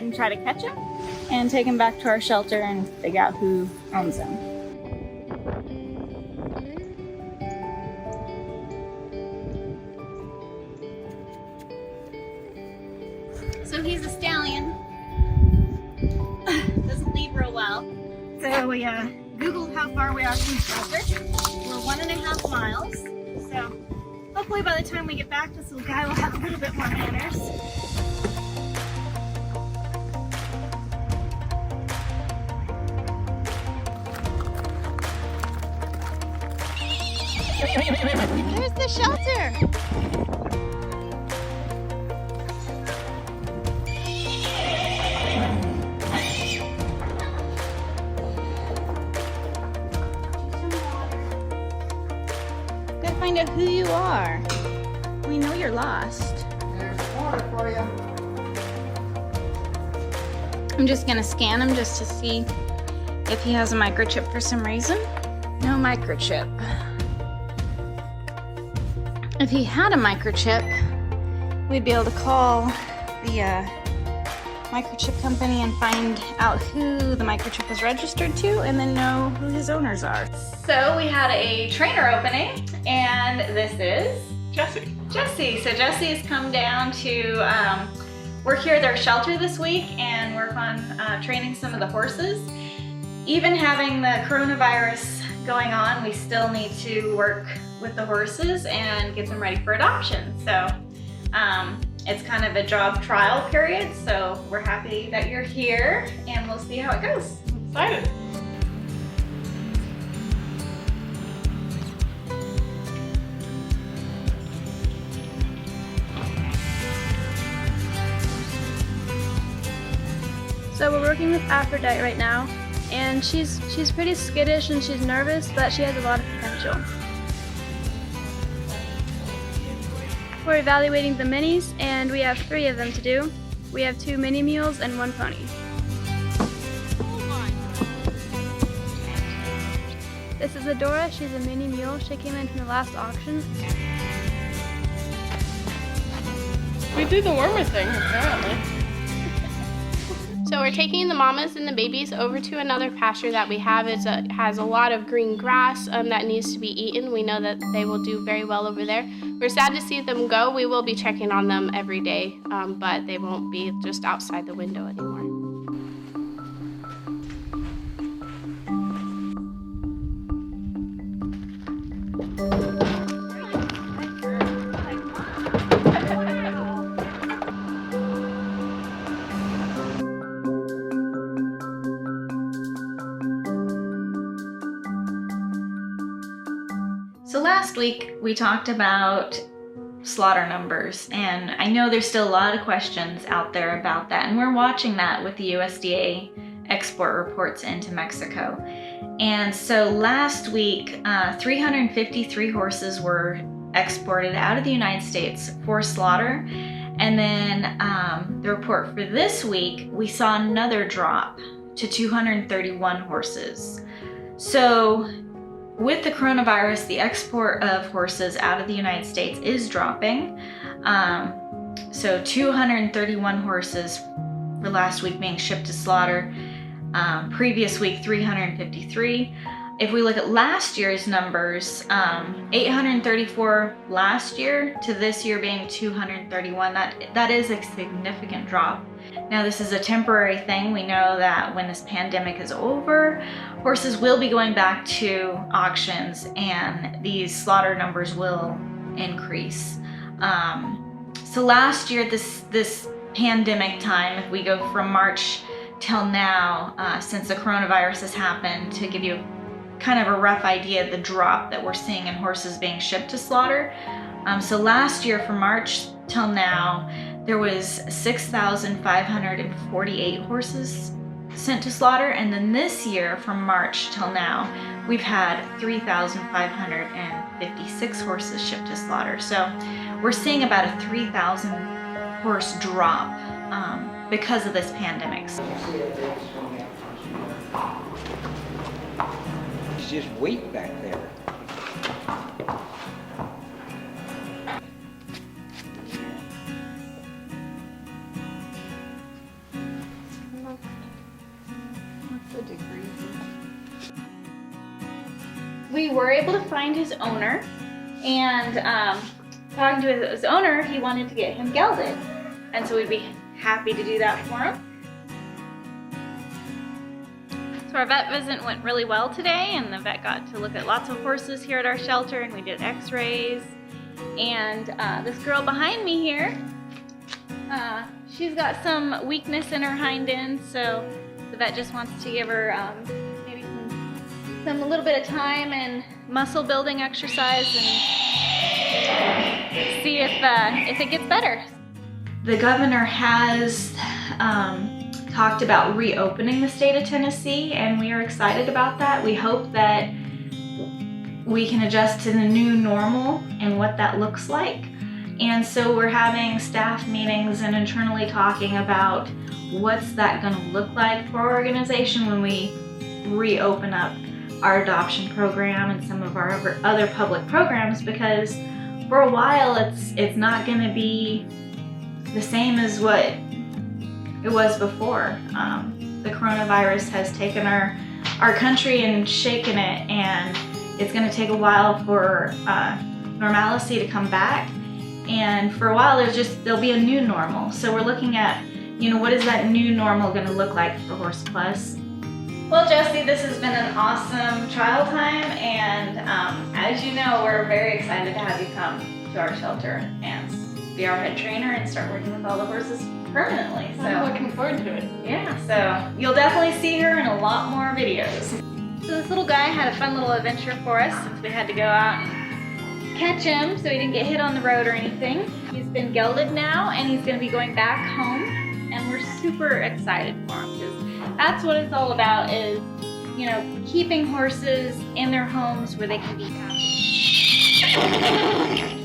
ahead and try to catch him and take him back to our shelter and figure out who owns him. So he's a stallion. Doesn't leave real well. So we Googled how far we are from the shelter. We're 1.5 miles. So hopefully by the time we get back, this little guy will have a little bit more manners. There's the shelter! Gotta find out who you are. We know you're lost. There's water for you. I'm just gonna scan him just to see if he has a microchip for some reason. No microchip. If he had a microchip, we'd be able to call the microchip company and find out who the microchip was registered to and then know who his owners are. So we had a trainer opening, and this is Jessie. Jessie. So Jessie has come down to work here at their shelter this week and work on training some of the horses. Even having the coronavirus going on, we still need to work with the horses and get them ready for adoption. So it's kind of a job trial period, so we're happy that you're here and we'll see how it goes. I'm excited. So we're working with Aphrodite right now, and she's pretty skittish and she's nervous, but she has a lot of potential. We're evaluating the minis, and we have 3 of them to do. We have 2 mini mules and 1 pony. This is Adora. She's a mini mule. She came in from the last auction. We do the wormer thing, apparently. So we're taking the mamas and the babies over to another pasture that we have. It has a lot of green grass that needs to be eaten. We know that they will do very well over there. We're sad to see them go. We will be checking on them every day, but they won't be just outside the window anymore. So last week we talked about slaughter numbers, and I know there's still a lot of questions out there about that, and we're watching that with the USDA export reports into Mexico. And so last week 353 horses were exported out of the United States for slaughter, and then the report for this week we saw another drop to 231 horses. So with the coronavirus, the export of horses out of the United States is dropping. So 231 horses for last week being shipped to slaughter. Previous week, 353. If we look at last year's numbers, 834 last year to this year being 231, that is a significant drop. Now this is a temporary thing. We know that when this pandemic is over, horses will be going back to auctions and these slaughter numbers will increase. So last year, this pandemic time, if we go from March till now, since the coronavirus has happened, to give you kind of a rough idea of the drop that we're seeing in horses being shipped to slaughter. So last year from March till now, there was 6,548 horses sent to slaughter, and then this year from March till now, we've had 3,556 horses shipped to slaughter. So we're seeing about a 3,000 horse drop because of this pandemic. It's just wheat back there. We were able to find his owner, and talking to his owner, he wanted to get him gelded, and so we'd be happy to do that for him. So our vet visit went really well today, and the vet got to look at lots of horses here at our shelter, and we did x-rays. And this girl behind me here, she's got some weakness in her hind end, so the vet just wants to give her maybe a little bit of time and muscle building exercise and see if it gets better. The governor has talked about reopening the state of Tennessee, and we are excited about that. We hope that we can adjust to the new normal and what that looks like. And so we're having staff meetings and internally talking about what's that going to look like for our organization when we reopen up our adoption program and some of our other public programs, because for a while it's not going to be the same as what it was before. The coronavirus has taken our country and shaken it, and it's going to take a while for normalcy to come back. And for a while there'll be a new normal. So we're looking at, what is that new normal going to look like for Horse Plus? Well, Jesse, this has been an awesome trial time, and as you know, we're very excited to have you come to our shelter and be our head trainer and start working with all the horses permanently. So I'm looking forward to it. yeah, so you'll definitely see her in a lot more videos. So this little guy had a fun little adventure for us since we had to go out and catch him so he didn't get hit on the road or anything. He's been gelded now, and he's going to be going back home, and we're super excited for him because that's what it's all about, is keeping horses in their homes where they can be happy.